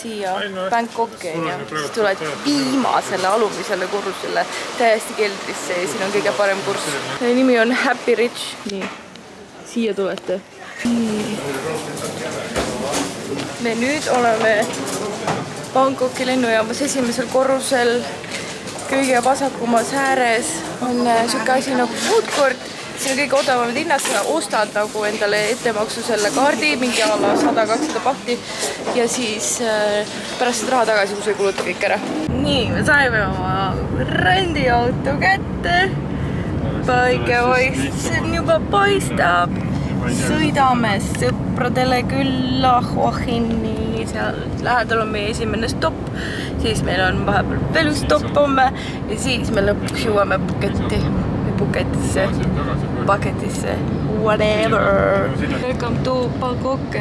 siia Bangkoki onju, siis tuled viimasele alumisele kursele täiesti keldrisse ja siin on kõige parem kurss. Nimi on Happy Rich. Nii, siia tulete. Me nüüd oleme Bangkoki lennujaamas esimesel korrusel. Kõige vasakumas ääres on siuke asi nagu food court. Siin on kõige odavamad hinnad, sa ostad nagu endale ettemaksu selle kaardi, mingi ala 100-200 bahti ja siis pärast raha tagasi, kui sa ei kuluta kõik ära. Nii, me saime oma rendiauto kätte. Päike paistab, juba paistab. Sõidame sõpradele külla Huahini. Seal lähedal on meie esimene stopp, siis meil on vahepeal veel üks stopp homme ja siis me lõpuks jõuame paketisse, whatever. Welcome to Bangkok.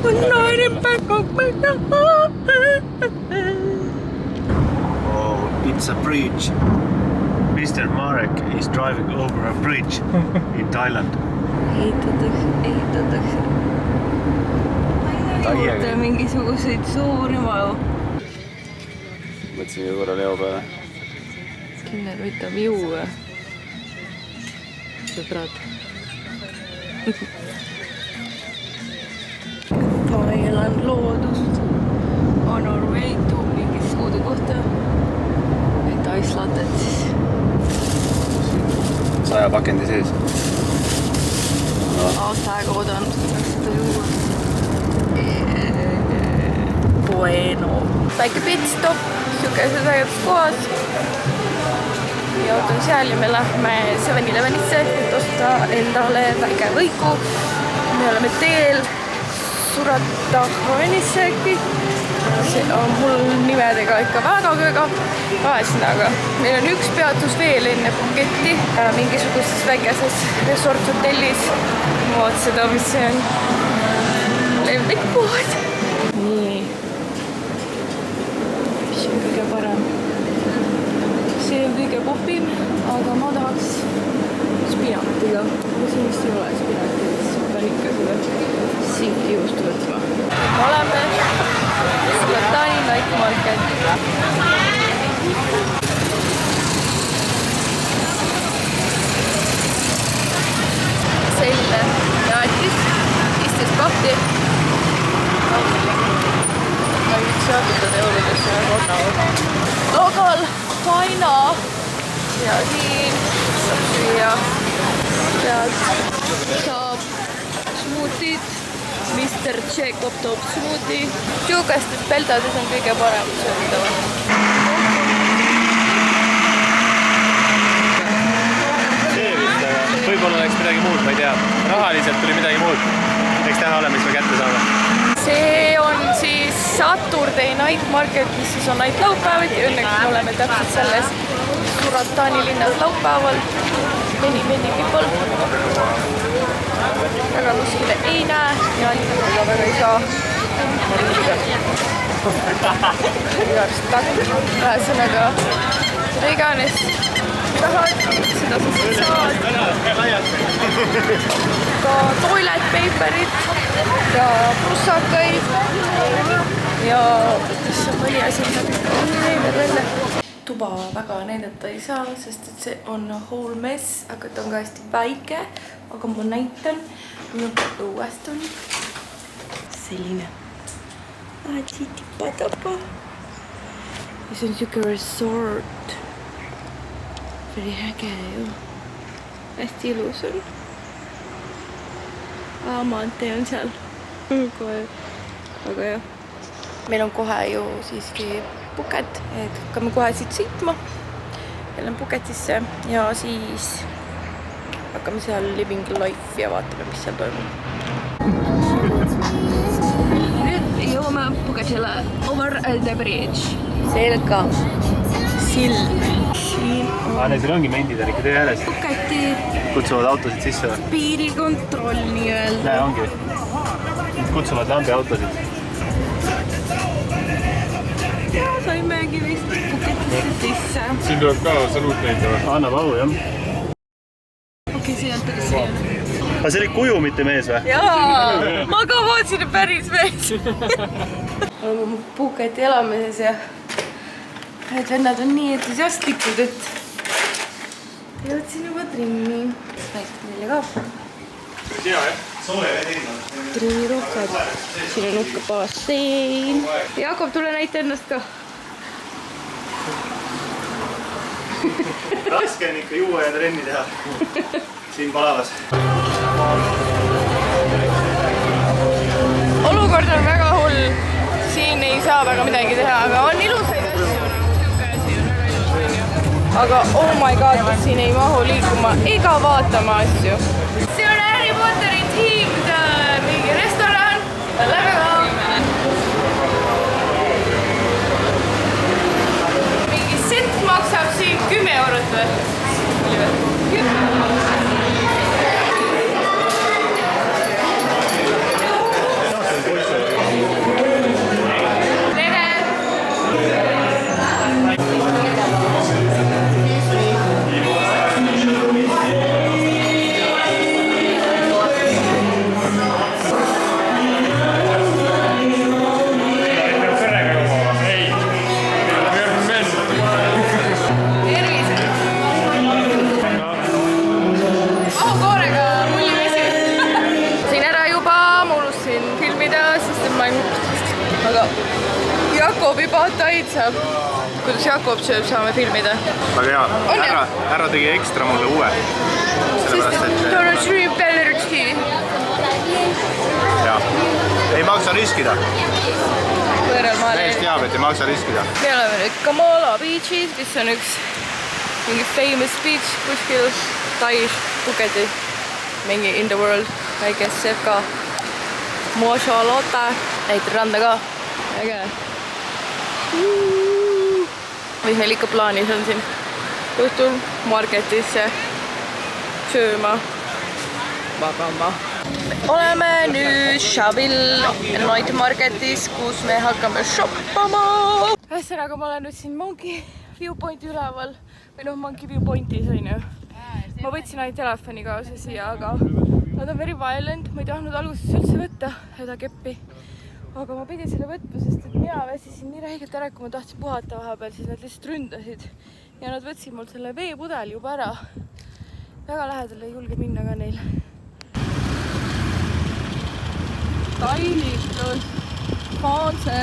Not in Bangkok. Oh, it's a bridge. Mr. Marek is driving over a bridge in Thailand. Ehitatakse. Juurde mingisuguseid suuri maju. Mõtlesin korra Leo peale. Kindel võtab juue. Sõbrad. Thailand loodust. On our way to mingis uude kohta. Et aislatet siis. 100 pakendi sees. Aasta aega oodanud, saaks seda juua. Bueno. Väike pitstop, siukeses ägedas kohas. Ja on seal ja me lähme 7-Elevenisse, et osta endale väike võiku. Me oleme teel Suratahranisse äkki. See on mul nimedega ikka väga kööga. Ühesõnaga, meil on üks peatus veel enne Phuketti, mingisuguses väikeses resort-hotellis. Vaat seda, mis see on. Lemmikpood. Nii. Mis on kõige parem? See on kõige popim, aga ma tahaks spinatiga. Aga siin vist ei ole spinatiga, siis ma pean ikka seda sinki juust võtma. Me oleme Suratani Night Market. Selle jaatis, istis kahti. Ma ei võiks jaotada eurodesse nagu odavad. Logal Haina ja siin saab süüa. Sealt saab smootid. Mr. Jacob toob smoothie. Siukestes peldades on kõige parem söödava. See vist, aga võib-olla oleks midagi muud, ma ei tea. Rahaliselt tuli midagi muud. Eks täna ole, mis me kätte saame. See on siis Saturday Night Market, mis siis on ainult laupäevad ja õnneks me oleme täpselt selles Suratani linnas laupäeval. Many people. Väga kuskile ei näe ja linnaga väga ei saa. Ühesõnaga, seda iganes tahad, seda sa siit saad. Ka toilet paperit ja pussakaid ja mis on mõni asi, mida välja. Tuba väga näidata ei saa, sest et see on whole mess, aga ta on ka hästi väike, aga ma näitan, minu õuest on selline tipa-tapa. Ja see on siuke resort. Very äge ju. Hästi ilus on. Maantee on seal. Aga jah. Meil on kohe ju siiski Phuket, et hakkame kohe siit sõitma. Jälle Phuketisse ja siis hakkame seal living life ja vaatame, mis seal toimub. Nüüd jõuame Phuketile over the bridge. Selga. Sild. Neil ongi mendid ikka tee ääres. Phuketi Kutsuvad autosid sisse või? piirikontroll nii-öelda. Näe, ongi. Nad kutsuvad lambi autosid. Ja saimegi vist Phuketisse sisse. Siin tuleb ka saluut näitama. Annab au, jah. Okei, sealt oli siia. Aga see oli kuju, mitte mees või? Jaa, ma ka vaatasin päris mees. oleme oma Phuketi elamises ja need vennad on nii entusiastlikud, et jõudsin juba trimmi. Näitab neile ka. Hea, jah? Soole veel teinud. Trimmirukkad. Siin on uhke bassein. Jakob, tule näita ennast ka. Raske on ikka juua ja trenni teha. Siin Palavas. Olukord on väga hull. Siin ei saa väga midagi teha, aga on ilusaid asju. Siuke asi on väga ilus. Aga oh my god, siin ei mahu liikuma ega vaatama asju. See on Harry Potteri tiimd mingi restoran. Lähme ka. Mingi set maksab siin 10 eurot või? Jakob juba taitsab. Kuidas Jakob sööb, saame filmida. Väga hea. Härra tegi ekstra mulle uue. Donald Trump Bellerti. Jaa. Ei maksa riskida. Võõralmaal. Täiesti teab, et ei maksa riskida. Me oleme nüüd Kamala Beachis, mis on üks mingi famous beach kuskil Tais, Phuketi. Mingi in the world. Väike sefka. Mošalota. Näitab randa ka. Äge. Mis meil ikka plaanis on siin õhtul marketisse sööma, magama. Oleme nüüd Shavil Night Marketis, kus me hakkame shoppama. Ühesõnaga, ma olen nüüd siin Monkey Viewpointi üleval või Monkey Viewpointis on ju. Ma võtsin ainult telefoni kaasa siia, aga nad on very violent. Ma ei tahtnud alguses üldse võtta seda keppi. Aga ma pidin selle võtma, sest et mina väsisin nii räigelt ära, kui ma tahtsin puhata vahepeal, siis nad lihtsalt ründasid. Ja nad võtsid mul selle veepudeli juba ära. Väga lähedal ei julge minna ka neil. Stylistus, faanse,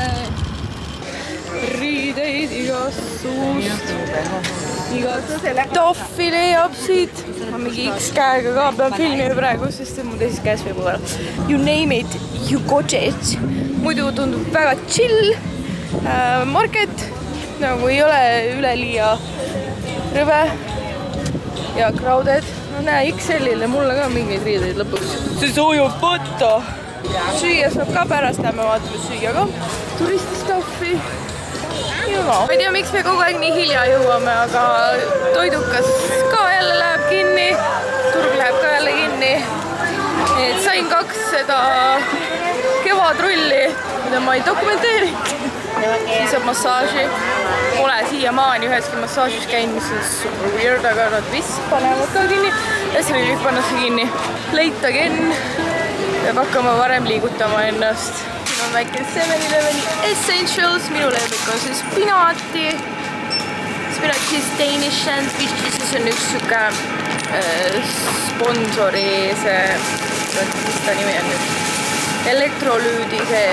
riideid igast suust, igast toffi leiab siit. Ma mingi X käega ka pean filmima praegu, sest mu teises käes võib olla. You name it, you got it. Muidu tundub väga chill market, nagu ei ole üleliia rõve ja crowded. No näe, XL-ile mulle ka mingeid riideid lõpuks. See soojub võtta. Süüa saab ka pärast, lähme vaatame süüa ka. Turististoffi. Ma ei tea, miks me kogu aeg nii hilja jõuame, aga toidukas ka jälle läheb kinni. Turg läheb ka jälle kinni. Et sain 2 seda kevadrulli, mida ma ei dokumenteerinud. Siis saab massaaži. Pole siiamaani üheski massaažis käinud, mis on super weird, aga nad vist panevad ka kinni. Ja see kõik pannakse kinni. Late again. Peab hakkama varem liigutama ennast. Siin on väike 7-Eleveni Essentials. Minu lemmik on see spinaati. Spinatis Danish sandwich. Siis on üks süke sponsori see, mis ta nimi on nüüd? Elektrolüüdi see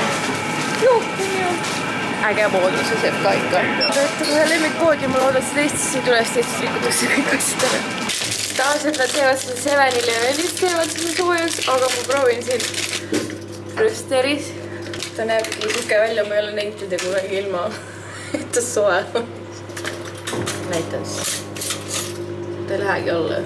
äge poodus ja seeb ka ikka. Võtta kohe lemmikpood ja ma loodan, et Eestis ei tule, sest Eestis rikutakse kõik asjad ära. Tavaliselt nad teevad seda 7-Elevenist, teevad seda soojaks, aga ma proovin siin rösteris. Ta näebki suke välja, ma ei ole näinud teda kunagi ilma, et ta soe. Näitan siis. Ta ei lähegi alla.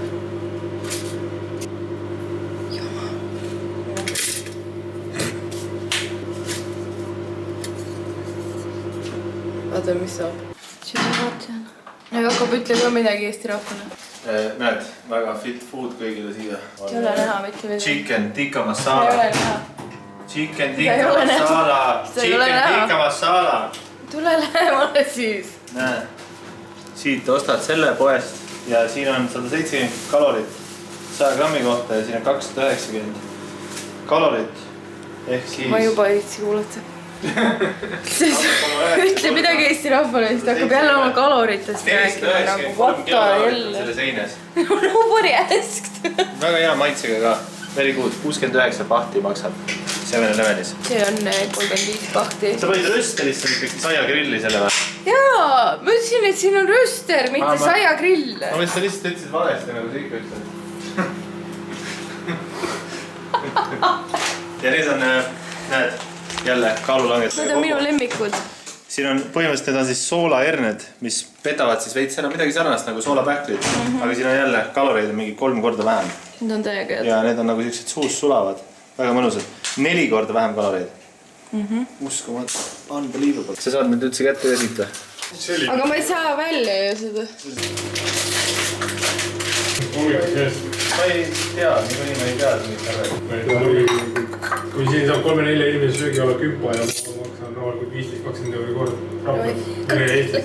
Vaata, mis saab. Seda vaatan. Ja Jakob ütle ka midagi Eesti rahvale. Näed, väga fit food kõigile siia. Ei ole näha mitte midagi. Chicken tikka Ei masala. ole näha. Chicken tikka masala. Chicken tikka masala. Tule lähemale siis. Näe. Siit ostad selle poest ja siin on 170 kalorit 100 grammi kohta ja siin on 290 kalorit. Ehk siis... Ma juba ei viitsi kuulata. Ütle midagi Eesti rahvale, siis ta hakkab jälle oma kaloritest rääkima nagu vatta jälle. Selle seines. Nobody asked. Väga hea maitsega ka. Very good. 69 pahti maksab 7-Elevenis. See on 35 pahti. Sa panid rösterisse ikkagi saiagrilli selle või? Jaa, ma ütlesin, et siin on röster, mitte saiagrill. Ma mõtlen, sa lihtsalt ütlesid valesti, nagu sa ikka ütled. Ja need on, näed, jälle kaalulangetusega. Need on minu lemmikud. Siin on põhimõtteliselt need on siis soolaherned, mis petavad siis veits enam midagi sarnast nagu soolapähkrid. Aga siin on jälle kaloreid on mingi 3 korda vähem. Need on täiega head. Ja need on nagu sellised suus sulavad. Väga mõnusad. 4 korda vähem kaloreid. Uskumatu. Unbelievable. Sa saad nüüd üldse kätte ja siit või? Aga ma ei saa välja ju seda. Ma ei tea, nii ma ei tea, mis sa räägid. Kui siin saab 3-4 inimese söögi olla küpa ja ma maksan rahulikult 15-20 euro kord. Eestis.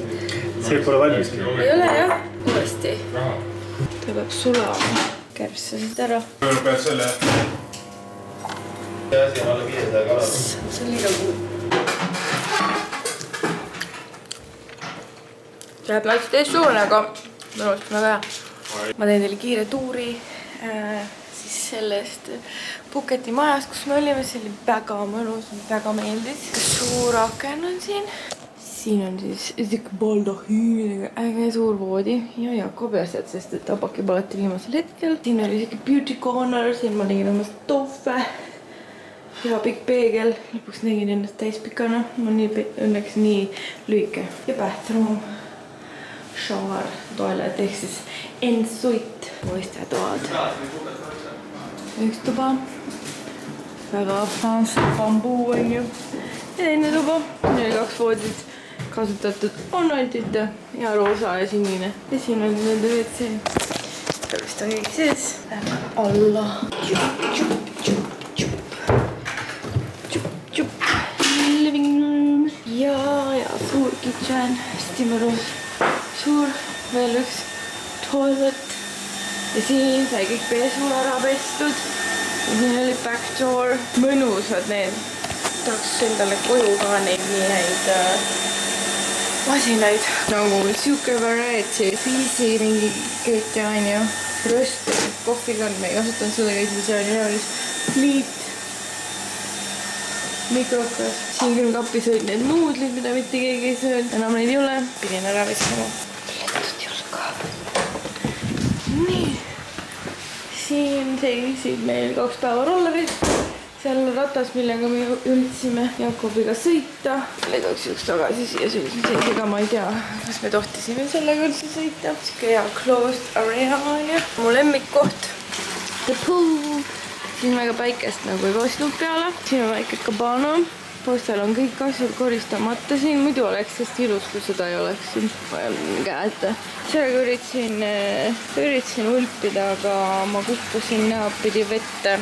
See pole valmiski. Ei ole jah, uuesti. Ta peab sulama. Kärbsasid ära. Pead selle... See asi on alla 500 kalorit. See on liiga kuud. See läheb natuke teistsugune, aga minu arust väga hea. Ma teen teile kiire tuuri siis sellest Phuketi majast, kus me olime. See oli väga mõnus, väga meeldis. Suur aken on siin. Siin on siis isegi baldahüünidega äge suur voodi ja Jakob asjad, sest et ta pakib alati viimasel hetkel. Siin oli isegi beauty corner, siin ma tegin ennast toofe. Ja pikk peegel, lõpuks nägin ennast täispikana. Ma õnneks nii lühike. Ja bathroom, shower, toilet ehk siis ensuit, poistetoad. Üks tuba, väga fancy bambuu on ju. Ja teine tuba, siin oli 2 voodit. Kasutatud on ainult ja roosa ja sinine. Ja siin on nende WC. See vist on kõik sees. Lähme alla. Living room. Ja suur kitchen. Hästi mõnus. Suur, veel üks toilet. Ja siin sai kõik pesu ära pestud. Ja siin oli back door. Mõnusad need. Tahaks endale koju ka neid masinaid. Nagu siuke variety, Fiisi mingi köötja on ju. Röster, kohvikann, me ei kasutanud seda kõike, see oli healis. Pliit. Mikrokas. Siin küll kapis olid need nuudlid, mida mitte keegi ei söönud. Enam neid ei ole. Pidin ära viskama. Letud jalga. Nii. Siin seisid meil 2 päeva rollerid. Seal on ratas, millega me üritasime Jakobiga sõita. Lõigaks üks tagasi siia seisega, ma ei tea, kas me tohtisime sellega üldse sõita. Sikke hea closed area on ju. Mu lemmikkoht. The pool. Siin väga päikest nagu ei postnud peale. Siin on väike kabana. Postel on kõik asjad koristamata siin. Muidu oleks sest ilus, kui seda ei oleks siin. Ma ei ole käete. Sellega üritasin ulpida, aga ma kukkusin näopidi vette.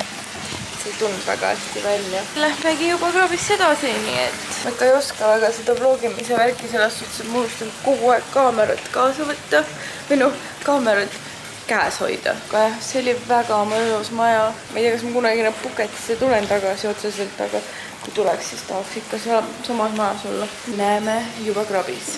See ei tulnud väga hästi välja. Lähmegi juba kraabisse edasi, nii et ma ikka ei oska väga seda vlogimise värki selles suhtes, et ma unustan kogu aeg kaamerat kaasa võtta. Või noh, kaamerat käes hoida. Aga jah, see oli väga mõnus maja. Ma ei tea, kas ma kunagi Phuketisse tulen tagasi otseselt, aga kui tuleks, siis tahaks ikka samas majas olla. Näeme juba kraabis.